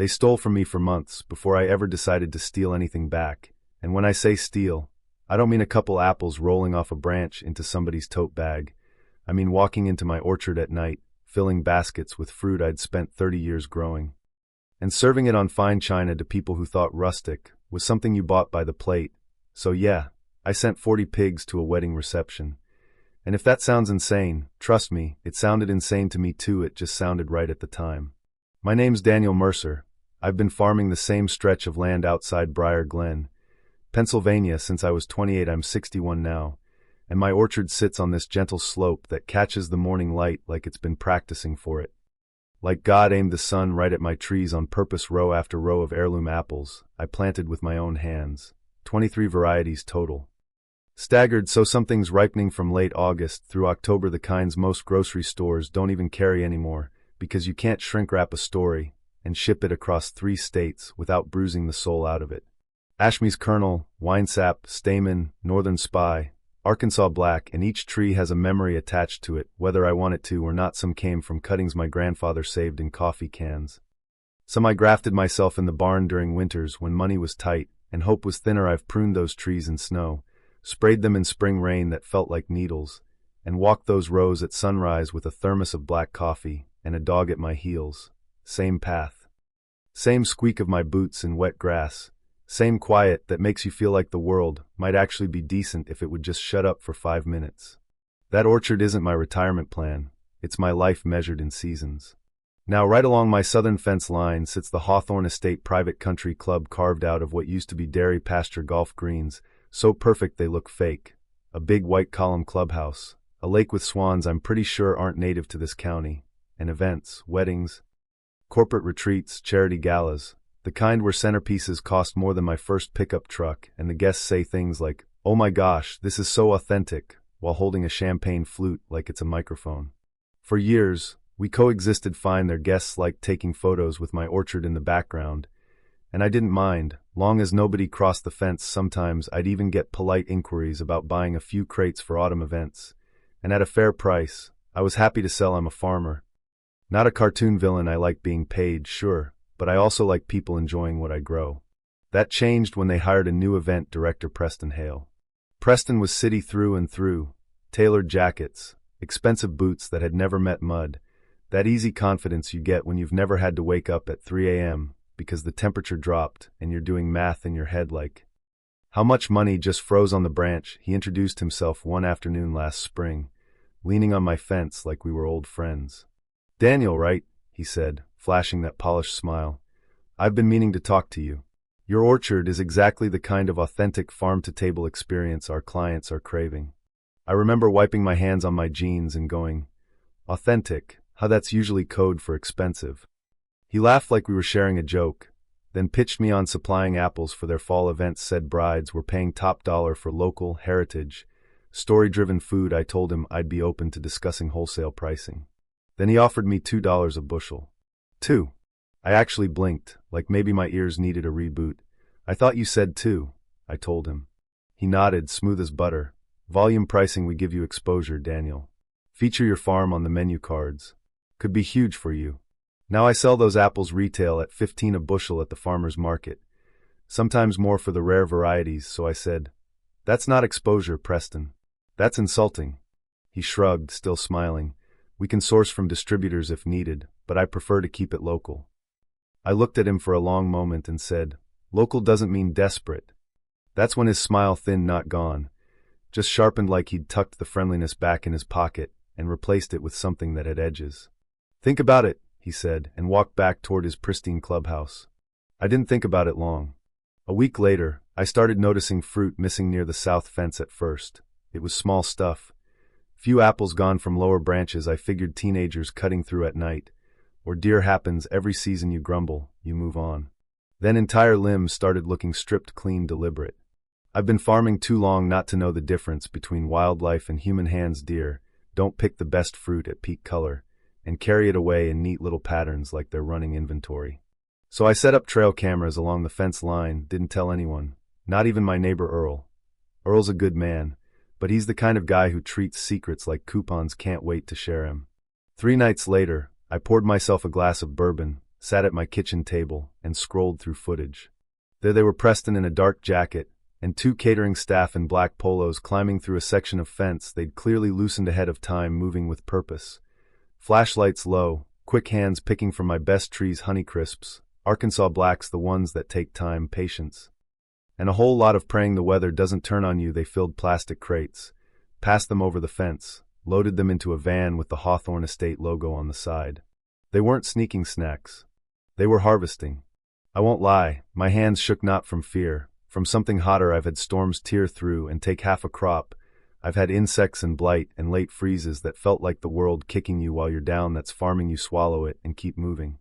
They stole from me for months before I ever decided to steal anything back. And when I say steal, I don't mean a couple apples rolling off a branch into somebody's tote bag. I mean walking into my orchard at night, filling baskets with fruit I'd spent 30 years growing, and serving it on fine china to people who thought rustic was something you bought by the plate. So yeah, I sent 40 pigs to a wedding reception. And if that sounds insane, trust me, it sounded insane to me too, it just sounded right at the time. My name's Daniel Mercer. I've been farming the same stretch of land outside Briar Glen, Pennsylvania since I was 28. I'm 61 now, and my orchard sits on this gentle slope that catches the morning light like it's been practicing for it. Like God aimed the sun right at my trees on purpose, row after row of heirloom apples I planted with my own hands, 23 varieties total. Staggered, so something's ripening from late August through October, the kinds most grocery stores don't even carry anymore, because you can't shrink wrap a story and ship it across 3 states without bruising the soul out of it. Ashme's kernel, winesap, stamen, northern spy, Arkansas black, and each tree has a memory attached to it, whether I want it to or not. Some came from cuttings my grandfather saved in coffee cans. Some I grafted myself in the barn during winters when money was tight and hope was thinner. I've pruned those trees in snow, sprayed them in spring rain that felt like needles, and walked those rows at sunrise with a thermos of black coffee and a dog at my heels. Same path. Same squeak of my boots in wet grass. Same quiet that makes you feel like the world might actually be decent if it would just shut up for 5 minutes. That orchard isn't my retirement plan, it's my life measured in seasons. Now right along my southern fence line sits the Hawthorne Estate Private Country Club, carved out of what used to be dairy pasture golf greens, so perfect they look fake. A big white column clubhouse, a lake with swans I'm pretty sure aren't native to this county, and events, weddings, corporate retreats, charity galas, the kind where centerpieces cost more than my first pickup truck and the guests say things like, "Oh my gosh, this is so authentic," while holding a champagne flute like it's a microphone. For years, we coexisted fine. Their guests liked taking photos with my orchard in the background, and I didn't mind, long as nobody crossed the fence. Sometimes I'd even get polite inquiries about buying a few crates for autumn events, and at a fair price, I was happy to sell. I'm a farmer. Not a cartoon villain. I like being paid, sure, but I also like people enjoying what I grow. That changed when they hired a new event director, Preston Hale. Preston was city through and through, tailored jackets, expensive boots that had never met mud, that easy confidence you get when you've never had to wake up at 3 a.m. because the temperature dropped and you're doing math in your head like, how much money just froze on the branch. He introduced himself one afternoon last spring, leaning on my fence like we were old friends. "Daniel, right?" he said, flashing that polished smile. "I've been meaning to talk to you. Your orchard is exactly the kind of authentic farm-to-table experience our clients are craving." I remember wiping my hands on my jeans and going, "Authentic, how that's usually code for expensive." He laughed like we were sharing a joke, then pitched me on supplying apples for their fall events. Said brides were paying top dollar for local, heritage, story-driven food. I told him I'd be open to discussing wholesale pricing. Then he offered me $2 a bushel. 2. I actually blinked, like maybe my ears needed a reboot. "I thought you said 2, I told him. He nodded, smooth as butter. "Volume pricing, we give you exposure, Daniel. Feature your farm on the menu cards. Could be huge for you." Now I sell those apples retail at 15 a bushel at the farmer's market, sometimes more for the rare varieties. So I said, "That's not exposure, Preston. That's insulting." He shrugged, still smiling. "We can source from distributors if needed, but I prefer to keep it local." I looked at him for a long moment and said, "Local doesn't mean desperate." That's when his smile thinned, not gone, just sharpened, like he'd tucked the friendliness back in his pocket and replaced it with something that had edges. "Think about it," he said, and walked back toward his pristine clubhouse. I didn't think about it long. A week later, I started noticing fruit missing near the south fence. At first, it was small stuff. Few apples gone from lower branches. I figured teenagers cutting through at night, or deer. Happens every season. You grumble, you move on. Then entire limbs started looking stripped clean, deliberate. I've been farming too long not to know the difference between wildlife and human hands. Deer don't pick the best fruit at peak color and carry it away in neat little patterns like they're running inventory. So I set up trail cameras along the fence line, didn't tell anyone, not even my neighbor Earl. Earl's a good man, but he's the kind of guy who treats secrets like coupons, can't wait to share him. 3 nights later, I poured myself a glass of bourbon, sat at my kitchen table, and scrolled through footage. There they were, Preston in a dark jacket, and two catering staff in black polos climbing through a section of fence they'd clearly loosened ahead of time, moving with purpose. Flashlights low, quick hands picking from my best tree's Honeycrisps, Arkansas blacks, the ones that take time, patience. And a whole lot of praying the weather doesn't turn on you. They filled plastic crates, passed them over the fence, loaded them into a van with the Hawthorne Estate logo on the side. They weren't sneaking snacks. They were harvesting. I won't lie, my hands shook not from fear. From something hotter I've had storms tear through and take half a crop. I've had insects and blight and late freezes that felt like the world kicking you while you're down, that's farming you swallow it and keep moving.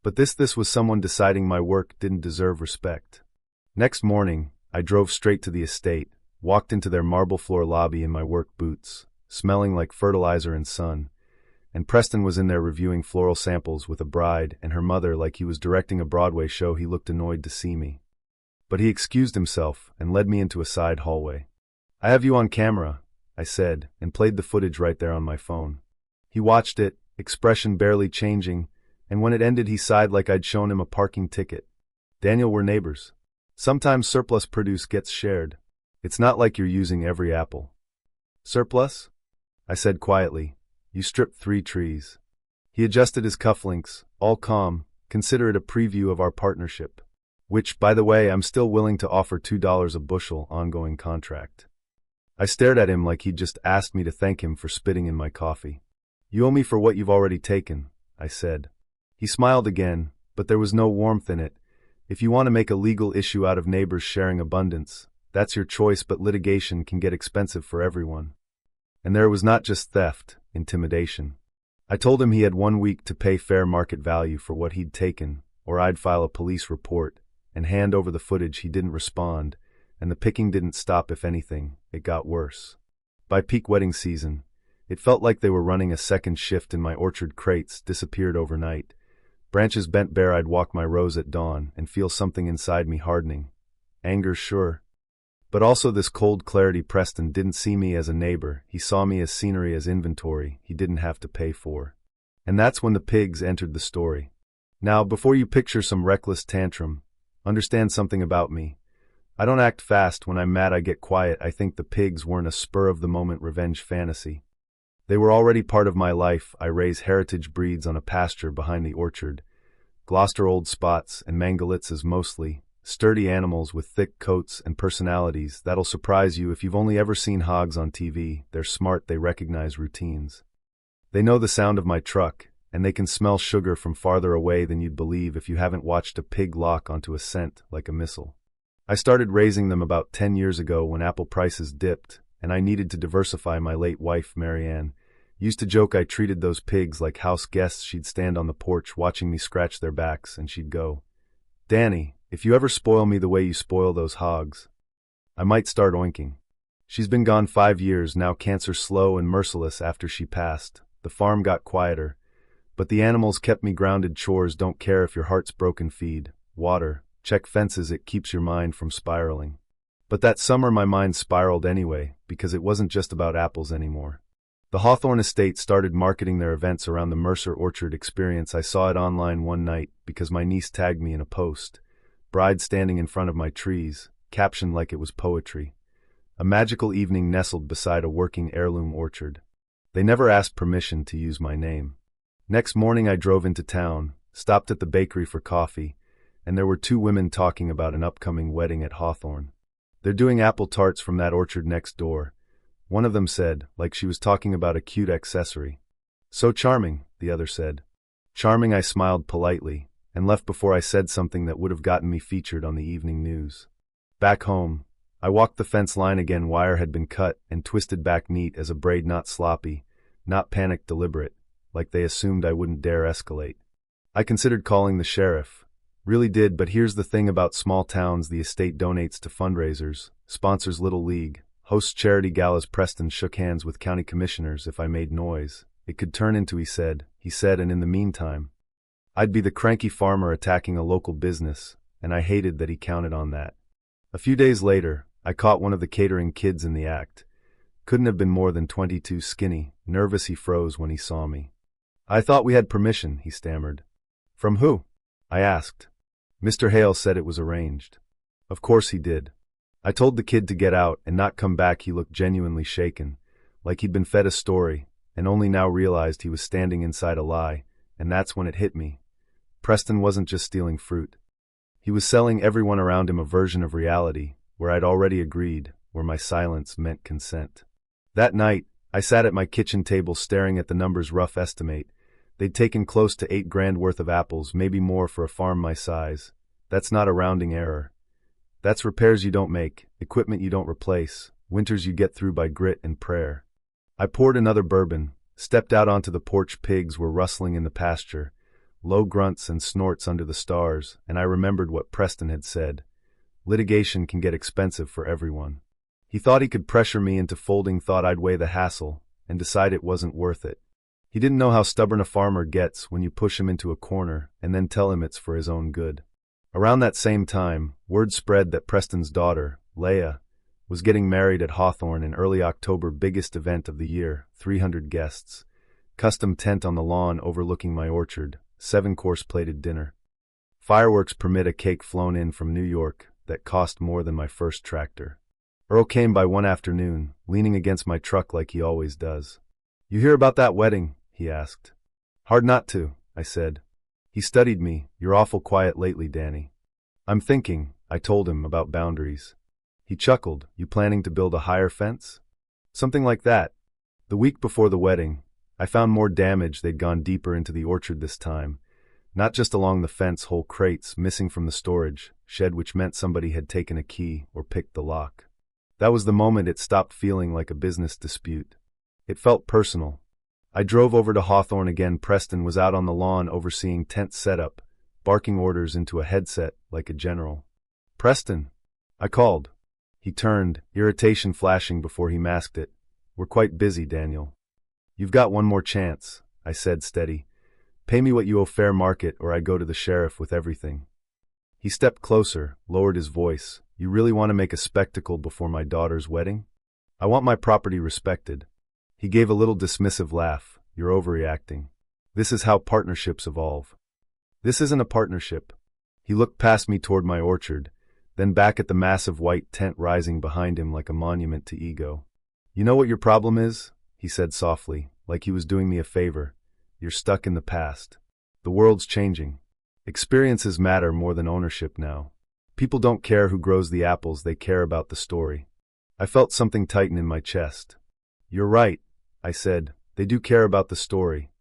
But this was someone deciding my work didn't deserve respect. Next morning, I drove straight to the estate, walked into their marble floor lobby in my work boots, smelling like fertilizer and sun, and Preston was in there reviewing floral samples with a bride and her mother like he was directing a Broadway show. He looked annoyed to see me. But he excused himself and led me into a side hallway. "I have you on camera," I said, and played the footage right there on my phone. He watched it, expression barely changing, and when it ended he sighed like I'd shown him a parking ticket. "Daniel, we're neighbors. Sometimes surplus produce gets shared. It's not like you're using every apple." "Surplus?" I said quietly. "You stripped 3 trees." He adjusted his cufflinks, all calm. "Consider it a preview of our partnership. Which, by the way, I'm still willing to offer $2 a bushel ongoing contract." I stared at him like he'd just asked me to thank him for spitting in my coffee. "You owe me for what you've already taken," I said. He smiled again, but there was no warmth in it. "If you want to make a legal issue out of neighbors sharing abundance, that's your choice, but litigation can get expensive for everyone." And there was not just theft, intimidation. I told him he had 1 week to pay fair market value for what he'd taken, or I'd file a police report and hand over the footage. He didn't respond, and the picking didn't stop. If anything, it got worse. By peak wedding season, it felt like they were running a second shift in my orchard. Crates disappeared overnight. Branches bent bare. I'd walk my rows at dawn and feel something inside me hardening. Anger, sure. But also this cold clarity. Preston didn't see me as a neighbor. He saw me as scenery, as inventory he didn't have to pay for. And that's when the pigs entered the story. Now, before you picture some reckless tantrum, understand something about me. I don't act fast. When I'm mad, I get quiet. I think the pigs weren't a spur-of-the-moment revenge fantasy. They were already part of my life. I raise heritage breeds on a pasture behind the orchard. Gloucester Old Spots and Mangalitzes mostly. Sturdy animals with thick coats and personalities that'll surprise you if you've only ever seen hogs on TV. They're smart. They recognize routines. They know the sound of my truck, and they can smell sugar from farther away than you'd believe if you haven't watched a pig lock onto a scent like a missile. I started raising them about 10 years ago when apple prices dipped, and I needed to diversify. My late wife, Marianne, used to joke I treated those pigs like house guests. She'd stand on the porch watching me scratch their backs, and she'd go, "Danny, if you ever spoil me the way you spoil those hogs, I might start oinking." She's been gone 5 years now, cancer slow and merciless. After she passed, the farm got quieter, but the animals kept me grounded. Chores don't care if your heart's broken. Feed, water, check fences. It keeps your mind from spiraling. But that summer my mind spiraled anyway, because it wasn't just about apples anymore. The Hawthorne Estate started marketing their events around the Mercer Orchard experience. I saw it online one night because my niece tagged me in a post. Bride standing in front of my trees, captioned like it was poetry. A magical evening nestled beside a working heirloom orchard. They never asked permission to use my name. Next morning I drove into town, stopped at the bakery for coffee, and there were 2 women talking about an upcoming wedding at Hawthorne. They're doing apple tarts from that orchard next door. One of them said, like she was talking about a cute accessory. "So charming," the other said. Charming, I smiled politely, and left before I said something that would have gotten me featured on the evening news. Back home, I walked the fence line again. Wire had been cut and twisted back neat as a braid, not sloppy, not panicked, deliberate, like they assumed I wouldn't dare escalate. I considered calling the sheriff. Really did, but here's the thing about small towns: the estate donates to fundraisers, sponsors Little League, hosts charity galas. Preston shook hands with county commissioners. If I made noise, it could turn into he said, and in the meantime, I'd be the cranky farmer attacking a local business, and I hated that he counted on that. A few days later, I caught one of the catering kids in the act. Couldn't have been more than 22, skinny, nervous. He froze when he saw me. "I thought we had permission," he stammered. "From who?" I asked. Mr. Hale said it was arranged. Of course he did. I told the kid to get out and not come back. He looked genuinely shaken, like he'd been fed a story, and only now realized he was standing inside a lie, and that's when it hit me. Preston wasn't just stealing fruit. He was selling everyone around him a version of reality, where I'd already agreed, where my silence meant consent. That night, I sat at my kitchen table staring at the numbers. Rough estimate. They'd taken close to $8,000 worth of apples, maybe more for a farm my size. That's not a rounding error. That's repairs you don't make, equipment you don't replace, winters you get through by grit and prayer. I poured another bourbon, stepped out onto the porch. Pigs were rustling in the pasture, low grunts and snorts under the stars, and I remembered what Preston had said. Litigation can get expensive for everyone. He thought he could pressure me into folding, thought I'd weigh the hassle, and decide it wasn't worth it. He didn't know how stubborn a farmer gets when you push him into a corner and then tell him it's for his own good. Around that same time, word spread that Preston's daughter, Leah, was getting married at Hawthorne in early October. Biggest event of the year, 300 guests. Custom tent on the lawn overlooking my orchard, 7-course plated dinner. Fireworks permit, a cake flown in from New York that cost more than my first tractor. Earl came by one afternoon, leaning against my truck like he always does. "You hear about that wedding?" he asked. "Hard not to," I said. He studied me. "You're awful quiet lately, Danny." "I'm thinking," I told him, "about boundaries." He chuckled. "You planning to build a higher fence?" "Something like that." The week before the wedding, I found more damage. They'd gone deeper into the orchard this time. Not just along the fence, whole crates missing from the storage shed, which meant somebody had taken a key or picked the lock. That was the moment it stopped feeling like a business dispute. It felt personal. I drove over to Hawthorne again. Preston was out on the lawn overseeing tent setup, barking orders into a headset like a general. "Preston," I called. He turned, irritation flashing before he masked it. "We're quite busy, Daniel." "You've got one more chance," I said, steady. "Pay me what you owe fair market, or I go to the sheriff with everything." He stepped closer, lowered his voice. "You really want to make a spectacle before my daughter's wedding?" "I want my property respected." He gave a little dismissive laugh. "You're overreacting. This is how partnerships evolve." "This isn't a partnership." He looked past me toward my orchard, then back at the massive white tent rising behind him like a monument to ego. "You know what your problem is?" he said softly, like he was doing me a favor. "You're stuck in the past. The world's changing. Experiences matter more than ownership now. People don't care who grows the apples, they care about the story." I felt something tighten in my chest. "You're right," I said. "They do care about the story."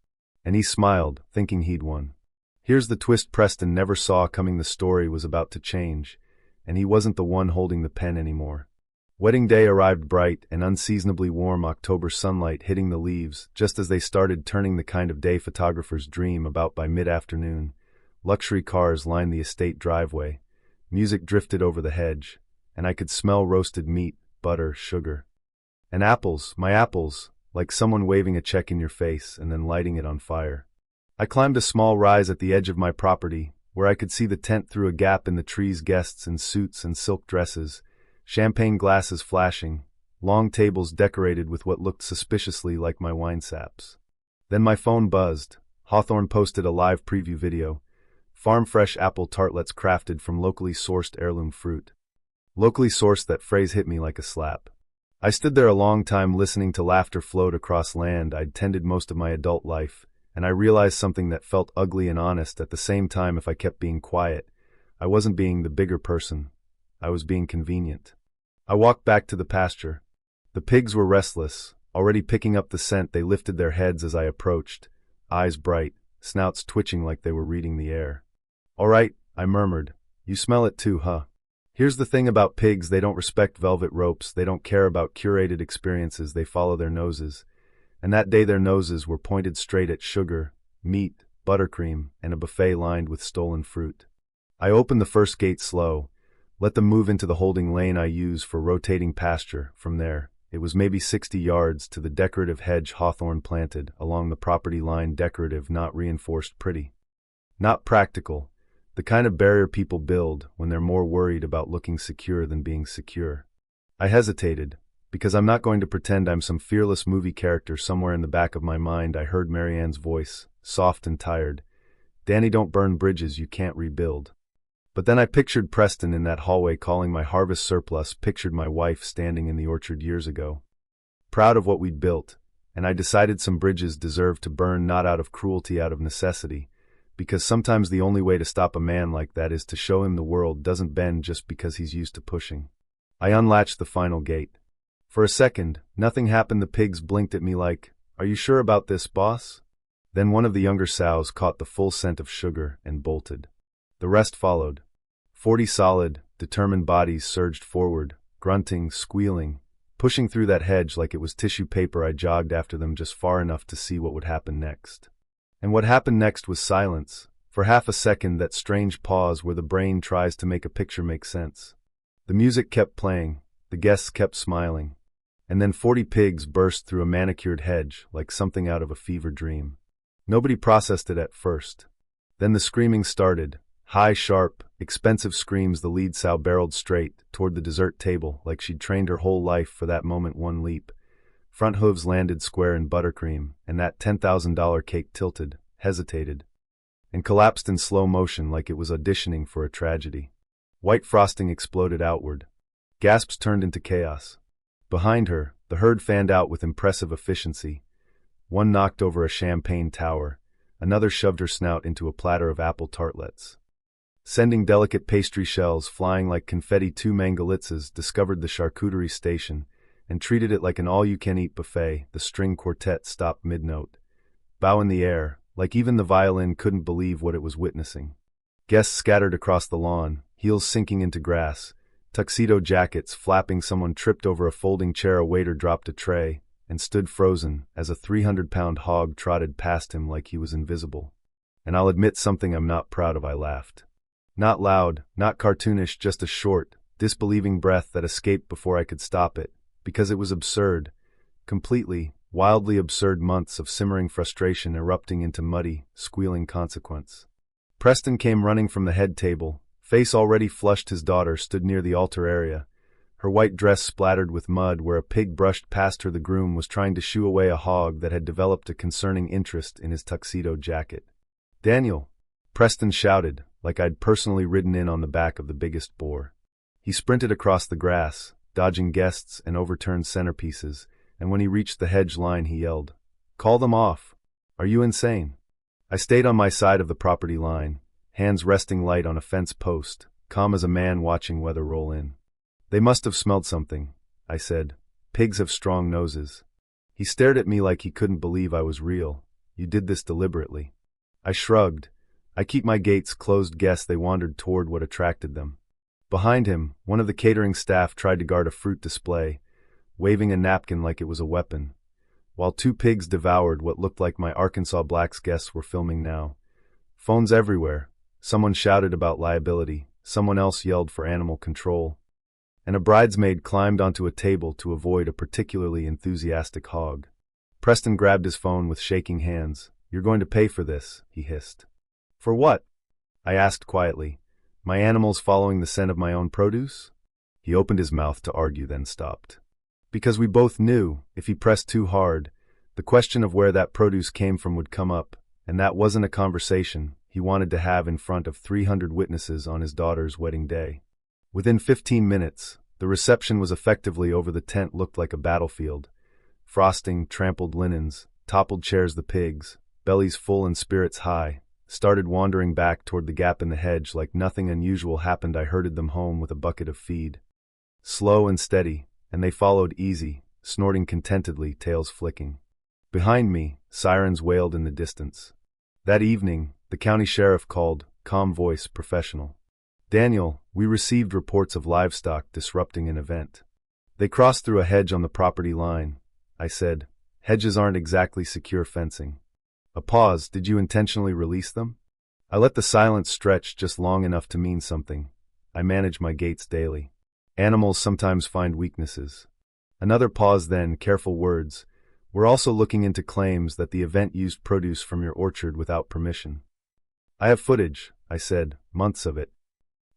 And he smiled, thinking he'd won. Here's the twist Preston never saw coming. The story was about to change, and he wasn't the one holding the pen anymore. Wedding day arrived, bright and unseasonably warm, October sunlight hitting the leaves just as they started turning, the kind of day photographers dream about by mid-afternoon. Luxury cars lined the estate driveway. Music drifted over the hedge, and I could smell roasted meat, butter, sugar. And apples, my apples, like someone waving a check in your face and then lighting it on fire. I climbed a small rise at the edge of my property, where I could see the tent through a gap in the trees. Guests in suits and silk dresses, champagne glasses flashing, long tables decorated with what looked suspiciously like my wine saps. Then my phone buzzed. Hawthorne posted a live preview video. Farm-fresh apple tartlets crafted from locally sourced heirloom fruit. Locally sourced, that phrase hit me like a slap. I stood there a long time listening to laughter float across land I'd tended most of my adult life, and I realized something that felt ugly and honest at the same time. If I kept being quiet, I wasn't being the bigger person. I was being convenient. I walked back to the pasture. The pigs were restless, already picking up the scent. They lifted their heads as I approached, eyes bright, snouts twitching like they were reading the air. "All right," I murmured. "You smell it too, huh?" Here's the thing about pigs: they don't respect velvet ropes, they don't care about curated experiences, they follow their noses. And that day their noses were pointed straight at sugar, meat, buttercream, and a buffet lined with stolen fruit. I opened the first gate slow, let them move into the holding lane I use for rotating pasture. From there, it was maybe 60 yards to the decorative hedge Hawthorne planted along the property line. Decorative, not reinforced, pretty. Not practical. The kind of barrier people build when they're more worried about looking secure than being secure. I hesitated, because I'm not going to pretend I'm some fearless movie character. Somewhere in the back of my mind I heard Marianne's voice, soft and tired. Danny, don't burn bridges you can't rebuild. But then I pictured Preston in that hallway calling my harvest surplus, pictured my wife standing in the orchard years ago, proud of what we'd built, and I decided some bridges deserved to burn, not out of cruelty, out of necessity, because sometimes the only way to stop a man like that is to show him the world doesn't bend just because he's used to pushing. I unlatched the final gate. For a second, nothing happened. The pigs blinked at me like, "Are you sure about this, boss?" Then one of the younger sows caught the full scent of sugar and bolted. The rest followed. 40 solid, determined bodies surged forward, grunting, squealing, pushing through that hedge like it was tissue paper. I jogged after them just far enough to see what would happen next. And what happened next was silence. For half a second, that strange pause where the brain tries to make a picture make sense. The music kept playing, the guests kept smiling, and then 40 pigs burst through a manicured hedge like something out of a fever dream. Nobody processed it at first. Then the screaming started. High, sharp, expensive screams. The lead sow barreled straight toward the dessert table like she'd trained her whole life for that moment. One leap. Front hooves landed square in buttercream, and that $10,000 cake tilted, hesitated, and collapsed in slow motion like it was auditioning for a tragedy. White frosting exploded outward. Gasps turned into chaos. Behind her, the herd fanned out with impressive efficiency. One knocked over a champagne tower, another shoved her snout into a platter of apple tartlets, sending delicate pastry shells flying like confetti. Two Mangalitzes discovered the charcuterie station and treated it like an all-you-can-eat buffet. The string quartet stopped mid-note, bow in the air, like even the violin couldn't believe what it was witnessing. Guests scattered across the lawn, heels sinking into grass, tuxedo jackets flapping. Someone tripped over a folding chair. A waiter dropped a tray and stood frozen as a 300-pound hog trotted past him like he was invisible. And I'll admit something I'm not proud of. I laughed. Not loud, not cartoonish, just a short, disbelieving breath that escaped before I could stop it, because it was absurd, completely, wildly absurd. Months of simmering frustration erupting into muddy, squealing consequence. Preston came running from the head table, face already flushed. His daughter stood near the altar area, her white dress splattered with mud where a pig brushed past her. The groom was trying to shoo away a hog that had developed a concerning interest in his tuxedo jacket. "Daniel!" Preston shouted, like I'd personally ridden in on the back of the biggest boar. He sprinted across the grass, dodging guests and overturned centerpieces, and when he reached the hedge line he yelled, "Call them off! Are you insane?" I stayed on my side of the property line, hands resting light on a fence post, calm as a man watching weather roll in. "They must have smelled something," I said. "Pigs have strong noses." He stared at me like he couldn't believe I was real. "You did this deliberately." I shrugged. "I keep my gates closed." Guess they wandered toward what attracted them. Behind him, one of the catering staff tried to guard a fruit display, waving a napkin like it was a weapon, while two pigs devoured what looked like my Arkansas Blacks. Guests were filming now. Phones everywhere. Someone shouted about liability, someone else yelled for animal control, and a bridesmaid climbed onto a table to avoid a particularly enthusiastic hog. Preston grabbed his phone with shaking hands. "You're going to pay for this," he hissed. "For what?" I asked quietly. "My animals following the scent of my own produce?" He opened his mouth to argue, then stopped. Because we both knew, if he pressed too hard, the question of where that produce came from would come up, and that wasn't a conversation he wanted to have in front of 300 witnesses on his daughter's wedding day. Within 15 minutes, the reception was effectively over. The tent looked like a battlefield. Frosting, trampled linens, toppled chairs. The pigs, bellies full and spirits high, started wandering back toward the gap in the hedge like nothing unusual happened. I herded them home with a bucket of feed. Slow and steady, and they followed easy, snorting contentedly, tails flicking. Behind me, sirens wailed in the distance. That evening, the county sheriff called, calm voice, professional. "Daniel, we received reports of livestock disrupting an event. They crossed through a hedge on the property line," I said. "Hedges aren't exactly secure fencing." A pause. "Did you intentionally release them?" I let the silence stretch just long enough to mean something. "I manage my gates daily. Animals sometimes find weaknesses." Another pause, then careful words. "We're also looking into claims that the event used produce from your orchard without permission." "I have footage," I said, "months of it."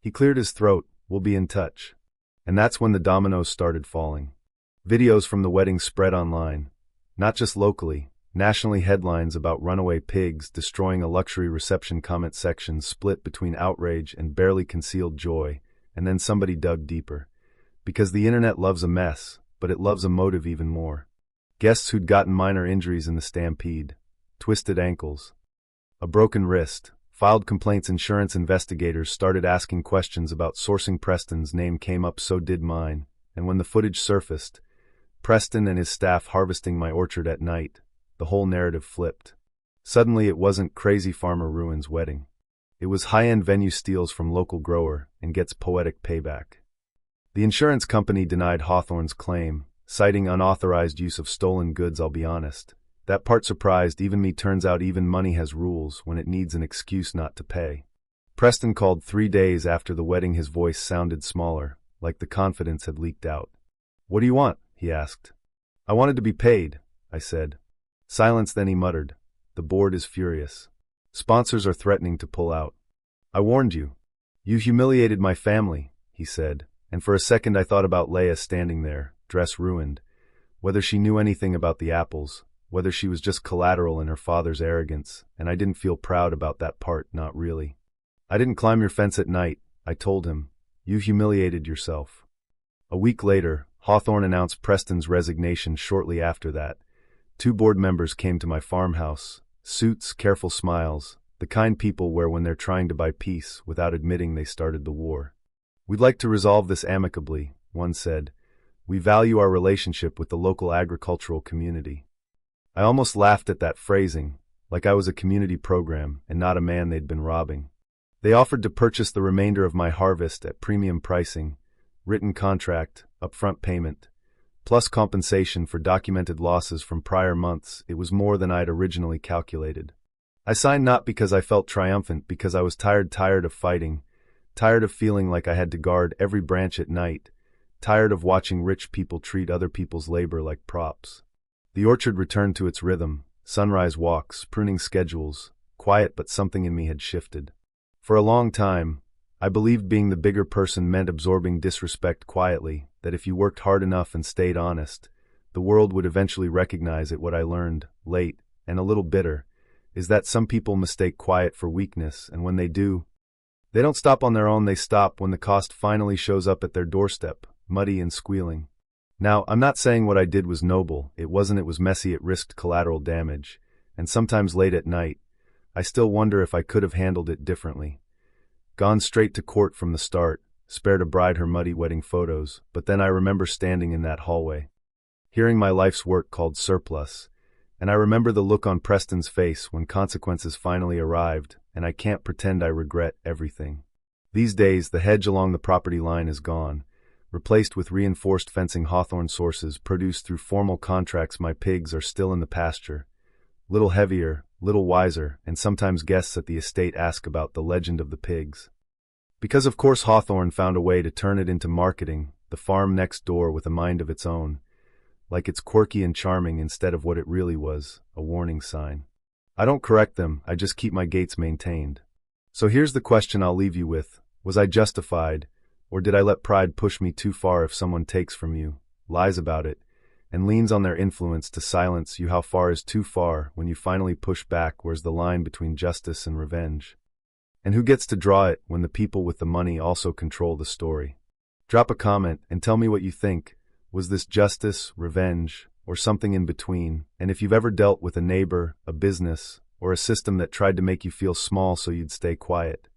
He cleared his throat. "We'll be in touch." And that's when the dominoes started falling. Videos from the wedding spread online, not just locally, Nationally, headlines about runaway pigs destroying a luxury reception comment section split between outrage and barely concealed joy, and then somebody dug deeper. Because the internet loves a mess, but it loves a motive even more. Guests who'd gotten minor injuries in the stampede, twisted ankles, a broken wrist, filed complaints. Insurance investigators started asking questions about sourcing. Preston's name came up, so did mine, and when the footage surfaced, Preston and his staff harvesting my orchard at night, the whole narrative flipped. Suddenly it wasn't crazy farmer ruins wedding. It was high-end venue steals from local grower and gets poetic payback. The insurance company denied Hawthorne's claim, citing unauthorized use of stolen goods. I'll be honest, that part surprised even me. Turns out even money has rules when it needs an excuse not to pay. Preston called 3 days after the wedding. His voice sounded smaller, like the confidence had leaked out. "What do you want?" he asked. "I wanted to be paid," I said. Silence, then he muttered, "The board is furious. Sponsors are threatening to pull out. I warned you. You humiliated my family," he said, and for a second I thought about Leia standing there, dress ruined, whether she knew anything about the apples, whether she was just collateral in her father's arrogance, and I didn't feel proud about that part, not really. "I didn't climb your fence at night," I told him. "You humiliated yourself." A week later, Hawthorne announced Preston's resignation. Shortly after that, 2 board members came to my farmhouse, suits, careful smiles, the kind people wear when they're trying to buy peace without admitting they started the war. "We'd like to resolve this amicably," one said. "We value our relationship with the local agricultural community." I almost laughed at that phrasing, like I was a community program and not a man they'd been robbing. They offered to purchase the remainder of my harvest at premium pricing, written contract, upfront payment, plus compensation for documented losses from prior months. It was more than I'd originally calculated. I signed not because I felt triumphant, because I was tired of fighting, tired of feeling like I had to guard every branch at night, tired of watching rich people treat other people's labor like props. The orchard returned to its rhythm, sunrise walks, pruning schedules, quiet, but something in me had shifted. For a long time, I believed being the bigger person meant absorbing disrespect quietly, that if you worked hard enough and stayed honest, the world would eventually recognize it. What I learned, late, and a little bitter, is that some people mistake quiet for weakness, and when they do, they don't stop on their own. They stop when the cost finally shows up at their doorstep, muddy and squealing. Now, I'm not saying what I did was noble. It wasn't. It was messy. It risked collateral damage, and sometimes late at night, I still wonder if I could have handled it differently. Gone straight to court from the start, spared a bride her muddy wedding photos, but then I remember standing in that hallway, hearing my life's work called surplus, and I remember the look on Preston's face when consequences finally arrived, and I can't pretend I regret everything. These days, the hedge along the property line is gone, replaced with reinforced fencing. Hawthorne sources produced through formal contracts. My pigs are still in the pasture, little heavier, little wiser, and sometimes guests at the estate ask about the legend of the pigs. Because of course Hawthorne found a way to turn it into marketing, the farm next door with a mind of its own, like it's quirky and charming instead of what it really was, a warning sign. I don't correct them, I just keep my gates maintained. So here's the question I'll leave you with. Was I justified, or did I let pride push me too far? If someone takes from you, lies about it, and leans on their influence to silence you, how far is too far? When you finally push back, where's the line between justice and revenge? And who gets to draw it when the people with the money also control the story? Drop a comment and tell me what you think. Was this justice, revenge, or something in between? And if you've ever dealt with a neighbor, a business, or a system that tried to make you feel small so you'd stay quiet,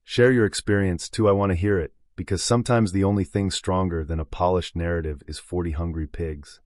share your experience too. I want to hear it, because sometimes the only thing stronger than a polished narrative is 40 hungry pigs.